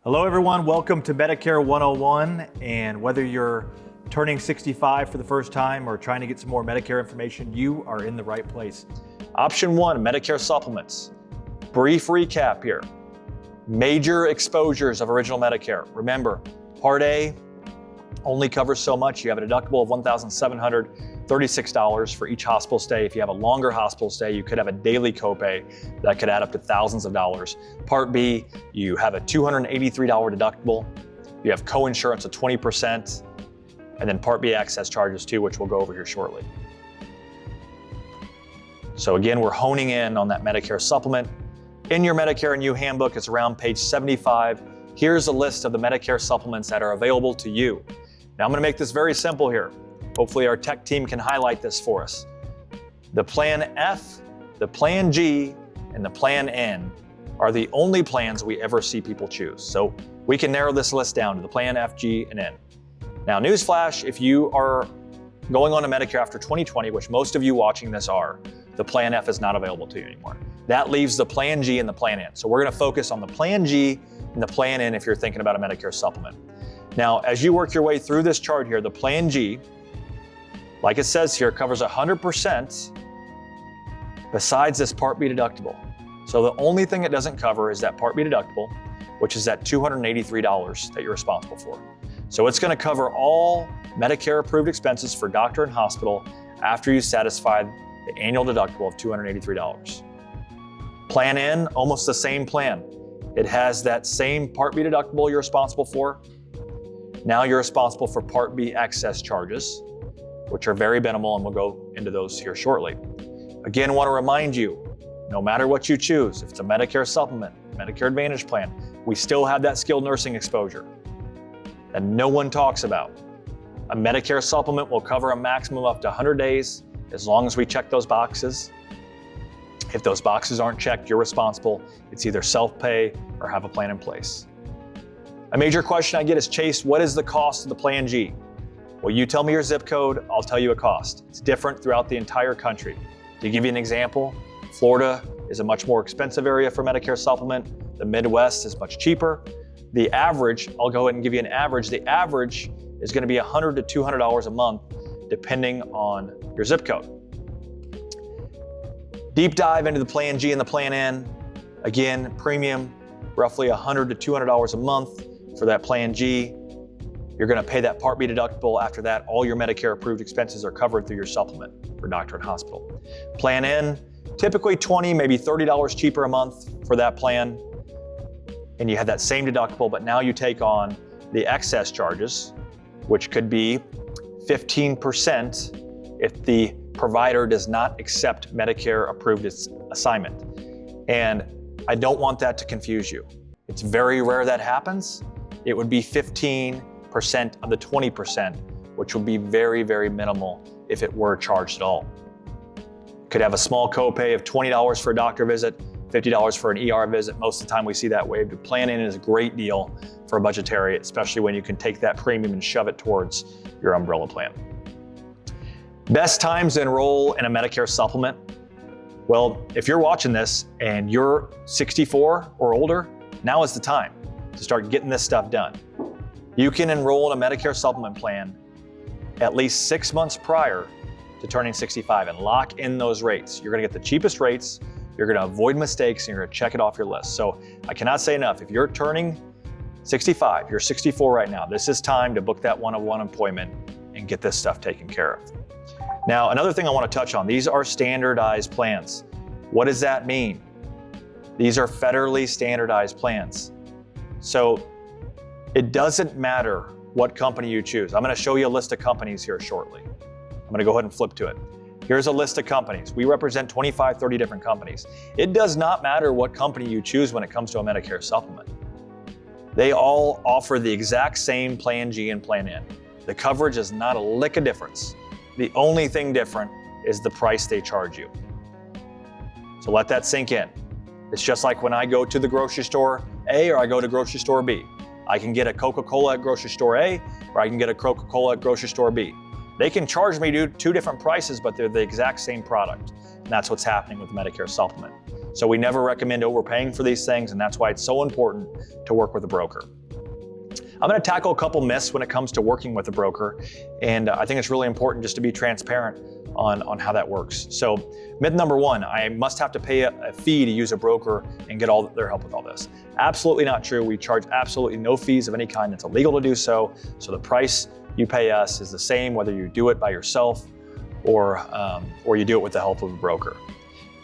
Hello everyone, welcome to Medicare 101, and whether you're turning 65 for the first time or trying to get some more Medicare information, you are in the right place. Option 1, Medicare Supplements. Brief recap here. Major exposures of original Medicare. Remember, Part A only covers so much. You have a deductible of $1,736 for each hospital stay. If you have a longer hospital stay, you could have a daily copay that could add up to thousands of dollars. Part B, you have a $283 deductible. You have co-insurance of 20%, and then Part B access charges too, which we'll go over here shortly. So again, we're honing in on that Medicare supplement. In your Medicare and You handbook, it's around page 75. Here's a list of the Medicare supplements that are available to you. Now I'm going to make this very simple here. Hopefully our tech team can highlight this for us. The Plan F, the Plan G, and the Plan N are the only plans we ever see people choose. So we can narrow this list down to the Plan F, G, and N. Now newsflash, if you are going on to Medicare after 2020, which most of you watching this are, the Plan F is not available to you anymore. That leaves the Plan G and the Plan N. So we're going to focus on the Plan G and the Plan N if you're thinking about a Medicare supplement. Now, as you work your way through this chart here, the Plan G, like it says here, covers 100% besides this Part B deductible. So the only thing it doesn't cover is that Part B deductible, which is that $283 that you're responsible for. So it's going to cover all Medicare approved expenses for doctor and hospital after you satisfy the annual deductible of $283. Plan N, almost the same plan. It has that same Part B deductible you're responsible for. Now you're responsible for Part B excess charges, which are very minimal, and we'll go into those here shortly. Again, I want to remind you, no matter what you choose, if it's a Medicare supplement, Medicare Advantage plan, we still have that skilled nursing exposure that no one talks about. A Medicare supplement will cover a maximum of up to 100 days as long as we check those boxes. If those boxes aren't checked, you're responsible. It's either self-pay or have a plan in place. A major question I get is, Chase, what is the cost of the Plan G? Well, you tell me your zip code, I'll tell you a cost. It's different throughout the entire country. To give you an example, Florida is a much more expensive area for Medicare supplement. The Midwest is much cheaper. The average, I'll go ahead and give you an average. The average is going to be $100 to $200 a month, depending on your zip code. Deep dive into the Plan G and the Plan N. Again, premium, roughly $100 to $200 a month for that Plan G. You're going to pay that Part B deductible. After that, all your Medicare approved expenses are covered through your supplement for doctor and hospital. Plan N, typically $20, maybe $30 cheaper a month for that plan. And you have that same deductible, but now you take on the excess charges, which could be 15% if the provider does not accept Medicare approved assignment. And I don't want that to confuse you. It's very rare that happens. It would be 15% of the 20%, which would be very, very minimal if it were charged at all. Could have a small copay of $20 for a doctor visit, $50 for an ER visit. Most of the time we see that waived. Plan N is a great deal for a budgetary, especially when you can take that premium and shove it towards your umbrella plan. Best times to enroll in a Medicare supplement. Well, if you're watching this and you're 64 or older, now is the time to start getting this stuff done. You can enroll in a Medicare supplement plan at least 6 months prior to turning 65 and lock in those rates. You're going to get the cheapest rates, you're going to avoid mistakes, and you're going to check it off your list. So I cannot say enough. If you're turning 65, you're 64 right now, this is time to book that one-on-one appointment and get this stuff taken care of. Now, another thing I want to touch on, these are standardized plans. What does that mean? These are federally standardized plans. So it doesn't matter what company you choose. I'm going to show you a list of companies here shortly. I'm going to go ahead and flip to it. Here's a list of companies. We represent 25, 30 different companies. It does not matter what company you choose when it comes to a Medicare supplement. They all offer the exact same Plan G and Plan N. The coverage is not a lick of difference. The only thing different is the price they charge you. So let that sink in. It's just like when I go to the grocery store A or I go to grocery store B. I can get a Coca-Cola at grocery store A or I can get a Coca-Cola at grocery store B. They can charge me two different prices, but they're the exact same product. And that's what's happening with Medicare supplement. So we never recommend overpaying for these things, and that's why it's so important to work with a broker. I'm going to tackle a couple myths when it comes to working with a broker, and I think it's really important just to be transparent on how that works. So myth number one, I must have to pay a fee to use a broker and get all their help with all this. Absolutely not true. We charge absolutely no fees of any kind. It's illegal to do so. So the price you pay us is the same whether you do it by yourself or you do it with the help of a broker.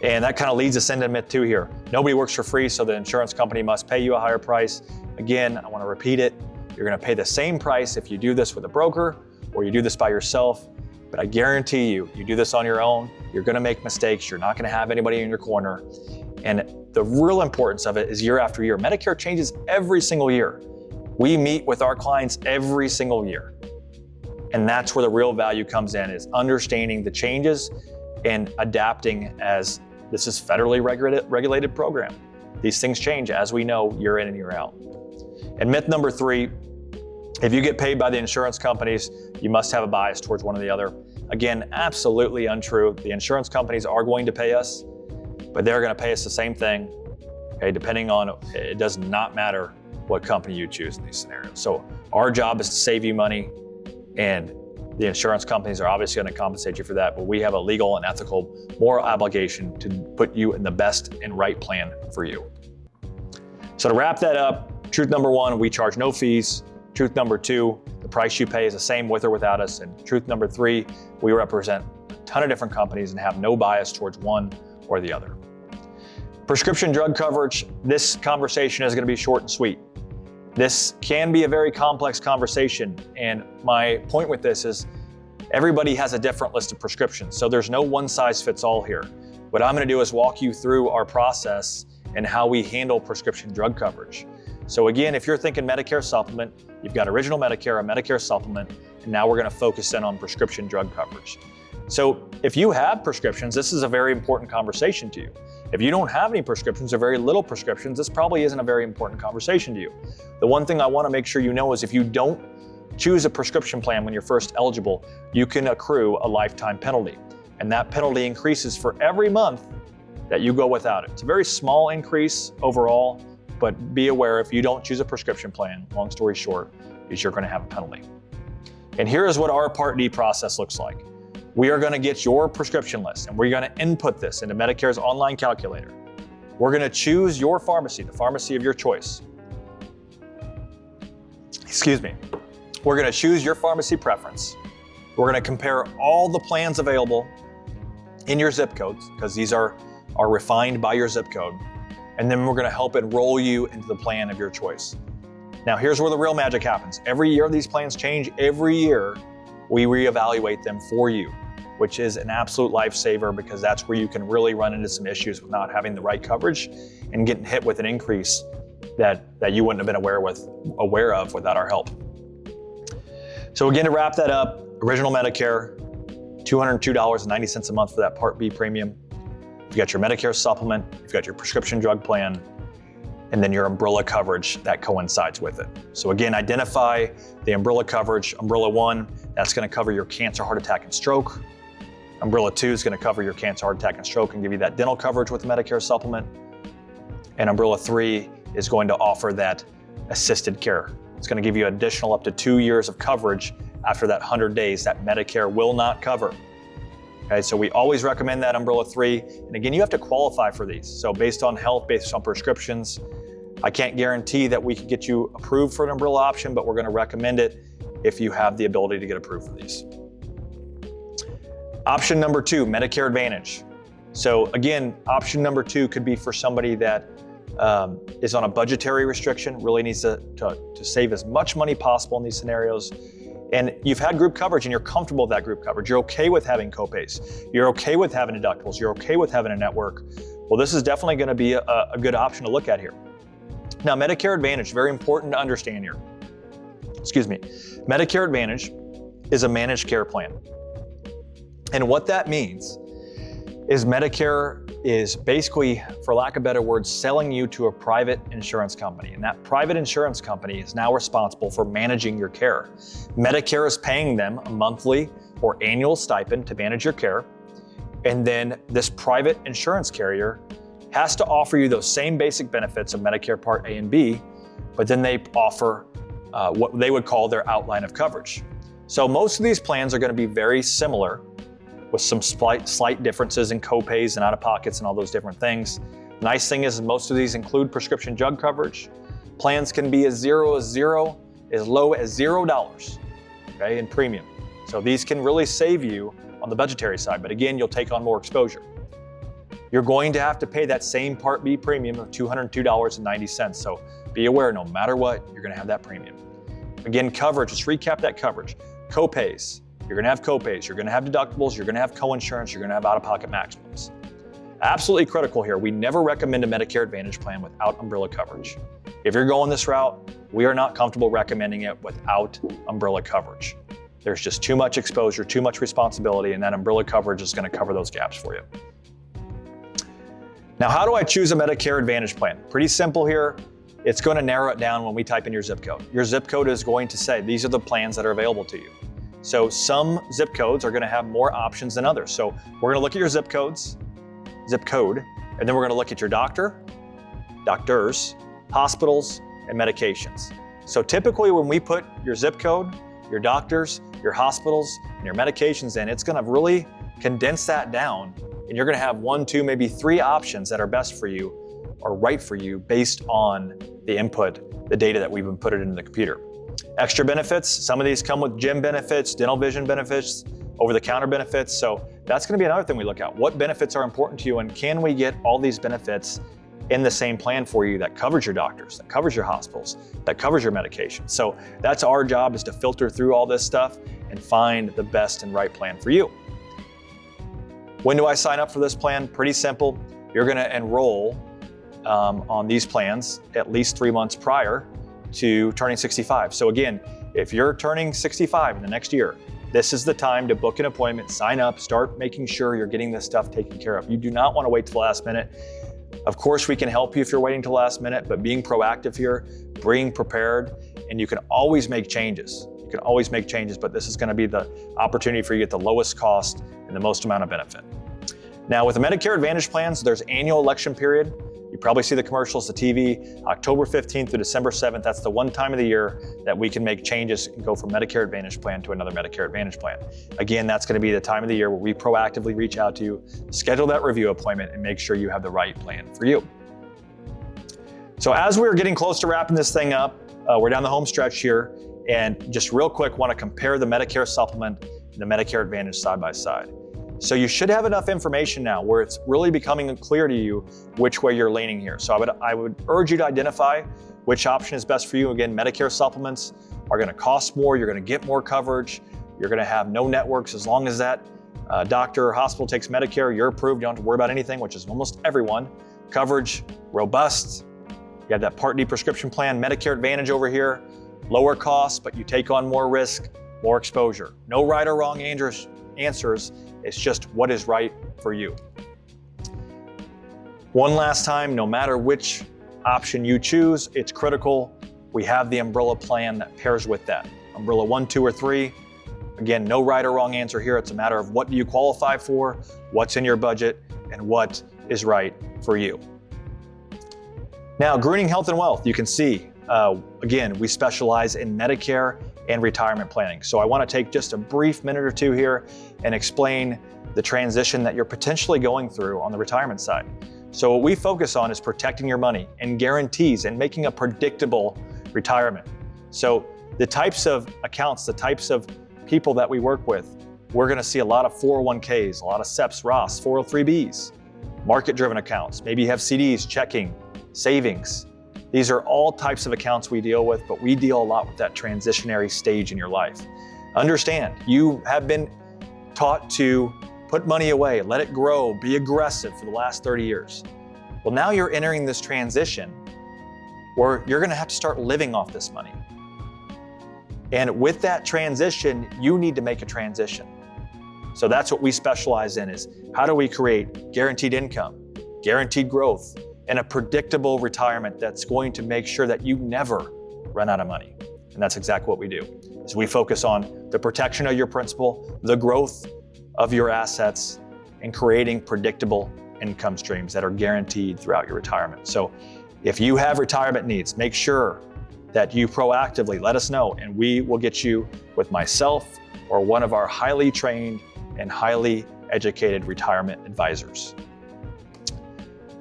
And that kind of leads us into myth two here. Nobody works for free, so the insurance company must pay you a higher price. Again, I want to repeat it. You're going to pay the same price if you do this with a broker or you do this by yourself. But I guarantee you do this on your own, you're going to make mistakes. You're not going to have anybody in your corner. And the real importance of it is year after year. Medicare changes every single year. We meet with our clients every single year. And that's where the real value comes in, is understanding the changes and adapting, as this is federally regulated program. These things change, as we know, year in and year out. And myth number three, if you get paid by the insurance companies, you must have a bias towards one or the other. Again, absolutely untrue. The insurance companies are going to pay us, but they're going to pay us the same thing, okay, depending on, it does not matter what company you choose in these scenarios. So our job is to save you money, and the insurance companies are obviously going to compensate you for that, but we have a legal and ethical moral obligation to put you in the best and right plan for you. So to wrap that up, truth number one, we charge no fees. Truth number two, the price you pay is the same with or without us. And truth number three, we represent a ton of different companies and have no bias towards one or the other. Prescription drug coverage, this conversation is going to be short and sweet. This can be a very complex conversation, and my point with this is everybody has a different list of prescriptions, so there's no one size fits all here. What I'm going to do is walk you through our process and how we handle prescription drug coverage. So again, if you're thinking Medicare Supplement, you've got Original Medicare, a Medicare Supplement, and now we're going to focus in on prescription drug coverage. So if you have prescriptions, this is a very important conversation to you. If you don't have any prescriptions or very little prescriptions, this probably isn't a very important conversation to you. The one thing I want to make sure you know is if you don't choose a prescription plan when you're first eligible, you can accrue a lifetime penalty. And that penalty increases for every month that you go without it. It's a very small increase overall, but be aware if you don't choose a prescription plan, long story short, is you're going to have a penalty. And here is what our Part D process looks like. We are going to get your prescription list, and we're going to input this into Medicare's online calculator. We're going to choose your pharmacy, the pharmacy of your choice. Excuse me. We're going to choose your pharmacy preference. We're going to compare all the plans available in your zip codes, because these are refined by your zip code. And then we're going to help enroll you into the plan of your choice. Now, here's where the real magic happens. Every year these plans change. Every year we reevaluate them for you, which is an absolute lifesaver, because that's where you can really run into some issues with not having the right coverage and getting hit with an increase that you wouldn't have been aware of without our help. So again, to wrap that up, Original Medicare, $202.90 a month for that Part B premium. You've got your Medicare Supplement, you've got your prescription drug plan, and then your umbrella coverage that coincides with it. So again, identify the umbrella coverage. Umbrella 1, that's going to cover your cancer, heart attack, and stroke. Umbrella 2 is going to cover your cancer, heart attack, and stroke and give you that dental coverage with the Medicare Supplement. And Umbrella 3 is going to offer that assisted care. It's going to give you additional up to 2 years of coverage after that 100 days that Medicare will not cover. Okay, so we always recommend that Umbrella 3. And again, you have to qualify for these. So based on health, based on prescriptions, I can't guarantee that we can get you approved for an umbrella option, but we're going to recommend it if you have the ability to get approved for these. Option number 2, Medicare Advantage. So again, option number 2 could be for somebody that is on a budgetary restriction, really needs to save as much money possible in these scenarios. And you've had group coverage and you're comfortable with that group coverage. You're okay with having copays. You're okay with having deductibles. You're okay with having a network. Well, this is definitely going to be a good option to look at here. Now, Medicare Advantage, very important to understand here. Excuse me. Medicare Advantage is a managed care plan. And what that means is Medicare is basically, for lack of better words, selling you to a private insurance company. And that private insurance company is now responsible for managing your care. Medicare is paying them a monthly or annual stipend to manage your care. And then this private insurance carrier has to offer you those same basic benefits of Medicare Part A and B, but then they offer what they would call their outline of coverage. So most of these plans are going to be very similar with some slight differences in copays and out-of-pockets and all those different things. Nice thing is most of these include prescription drug coverage. Plans can be as low as $0, okay, in premium. So these can really save you on the budgetary side, but again, you'll take on more exposure. You're going to have to pay that same Part B premium of $202.90. So be aware, no matter what, you're going to have that premium. Again, coverage, let's recap that coverage. Copays, you're going to have copays, you're going to have deductibles, you're going to have coinsurance, you're going to have out-of-pocket maximums. Absolutely critical here, we never recommend a Medicare Advantage plan without umbrella coverage. If you're going this route, we are not comfortable recommending it without umbrella coverage. There's just too much exposure, too much responsibility, and that umbrella coverage is going to cover those gaps for you. Now, how do I choose a Medicare Advantage plan? Pretty simple here. It's going to narrow it down when we type in your zip code. Your zip code is going to say these are the plans that are available to you. So some zip codes are going to have more options than others. So we're going to look at your zip code, and then we're going to look at your doctor, doctors, hospitals, and medications. So typically when we put your zip code, your doctors, your hospitals, and your medications in, it's going to really condense that down, and you're going to have 1, 2, maybe 3 options that are best for you or right for you based on the input, the data that we've inputted into the computer. Extra benefits, some of these come with gym benefits, dental vision benefits, over-the-counter benefits. So that's going to be another thing we look at. What benefits are important to you, and can we get all these benefits in the same plan for you that covers your doctors, that covers your hospitals, that covers your medication? So that's our job, is to filter through all this stuff and find the best and right plan for you. When do I sign up for this plan? Pretty simple. You're going to enroll on these plans at least 3 months prior to turning 65. So again, if you're turning 65 in the next year, this is the time to book an appointment, sign up, start making sure you're getting this stuff taken care of. You do not want to wait till the last minute. Of course, we can help you if you're waiting till the last minute, but being proactive here, being prepared, and you can always make changes. You can always make changes, but this is going to be the opportunity for you to get the lowest cost and the most amount of benefit. Now, with the Medicare Advantage plans, there's annual election period. You probably see the commercials, the TV, October 15th to December 7th. That's the one time of the year that we can make changes and go from Medicare Advantage plan to another Medicare Advantage plan. Again, that's going to be the time of the year where we proactively reach out to you, schedule that review appointment, and make sure you have the right plan for you. So as we're getting close to wrapping this thing up, we're down the home stretch here, and just real quick, want to compare the Medicare Supplement and the Medicare Advantage side by side. So you should have enough information now where it's really becoming clear to you which way you're leaning here. So I would urge you to identify which option is best for you. Again, Medicare Supplements are going to cost more. You're going to get more coverage. You're going to have no networks. As long as that doctor or hospital takes Medicare, you're approved. You don't have to worry about anything, which is almost everyone. Coverage, robust. You have that Part D prescription plan. Medicare Advantage over here, lower cost, but you take on more risk, more exposure. No right or wrong answers. It's just what is right for you. One last time, no matter which option you choose, it's critical we have the umbrella plan that pairs with that. Umbrella 1, 2, or 3. Again, no right or wrong answer here. It's a matter of what do you qualify for, what's in your budget, and what is right for you. Now, Greening Health and Wealth, you can see, again, we specialize in Medicare and retirement planning. So I want to take just a brief minute or two here and explain the transition that you're potentially going through on the retirement side. So what we focus on is protecting your money and guarantees and making a predictable retirement. So the types of accounts, the types of people that we work with, we're going to see a lot of 401ks, a lot of SEPs, Roths, 403bs, market-driven accounts. Maybe you have CDs, checking, savings. These are all types of accounts we deal with, but we deal a lot with that transitionary stage in your life. Understand, you have been taught to put money away, let it grow, be aggressive for the last 30 years. Well, now you're entering this transition where you're gonna have to start living off this money. And with that transition, you need to make a transition. So that's what we specialize in, is how do we create guaranteed income, guaranteed growth, and a predictable retirement that's going to make sure that you never run out of money. And that's exactly what we do. So we focus on the protection of your principal, the growth of your assets, and creating predictable income streams that are guaranteed throughout your retirement. So if you have retirement needs, make sure that you proactively let us know, and we will get you with myself or one of our highly trained and highly educated retirement advisors.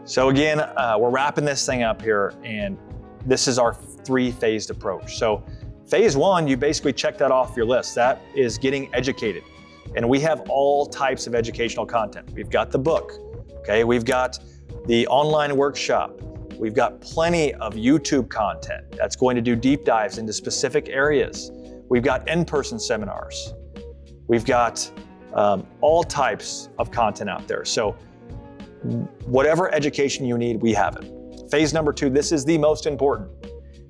So again, we're wrapping this thing up here, and this is our 3-phased approach. So phase 1, you basically check that off your list. That is getting educated. And we have all types of educational content. We've got the book, okay? We've got the online workshop. We've got plenty of YouTube content that's going to do deep dives into specific areas. We've got in-person seminars. We've got all types of content out there. So whatever education you need, we have it. Phase number 2, this is the most important.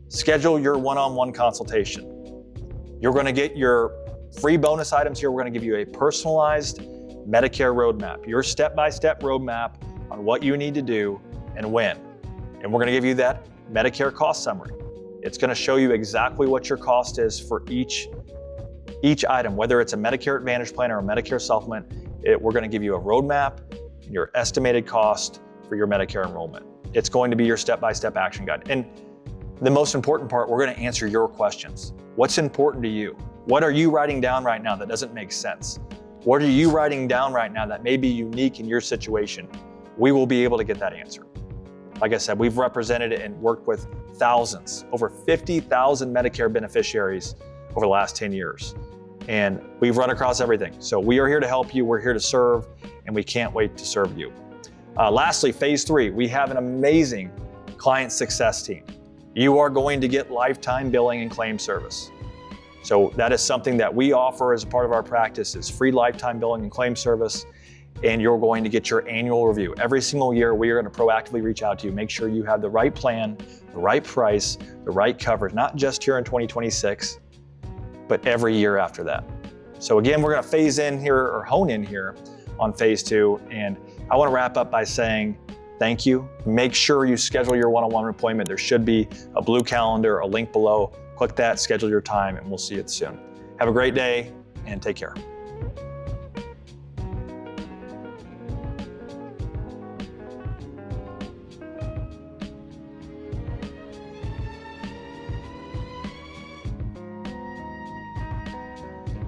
Schedule your one-on-one consultation. You're going to get your free bonus items here. We're going to give you a personalized Medicare roadmap, your step-by-step roadmap on what you need to do and when. And we're going to give you that Medicare cost summary. It's going to show you exactly what your cost is for each item, whether it's a Medicare Advantage plan or a Medicare supplement. We're going to give you a roadmap and your estimated cost for your Medicare enrollment. It's going to be your step-by-step action guide. And the most important part, we're going to answer your questions. What's important to you? What are you writing down right now that doesn't make sense? What are you writing down right now that may be unique in your situation? We will be able to get that answer. Like I said, we've represented and worked with thousands, over 50,000 Medicare beneficiaries over the last 10 years. And we've run across everything. So we are here to help you, we're here to serve, and we can't wait to serve you. Lastly, phase 3, we have an amazing client success team. You are going to get lifetime billing and claim service. So that is something that we offer as a part of our practice, is free lifetime billing and claim service. And you're going to get your annual review. Every single year, we are going to proactively reach out to you, make sure you have the right plan, the right price, the right coverage, not just here in 2026, but every year after that. So again, we're going to phase in here or hone in here on phase 2. And I want to wrap up by saying thank you. Make sure you schedule your one-on-one appointment. There should be a blue calendar, a link below. Click that, schedule your time, and we'll see you soon. Have a great day and take care.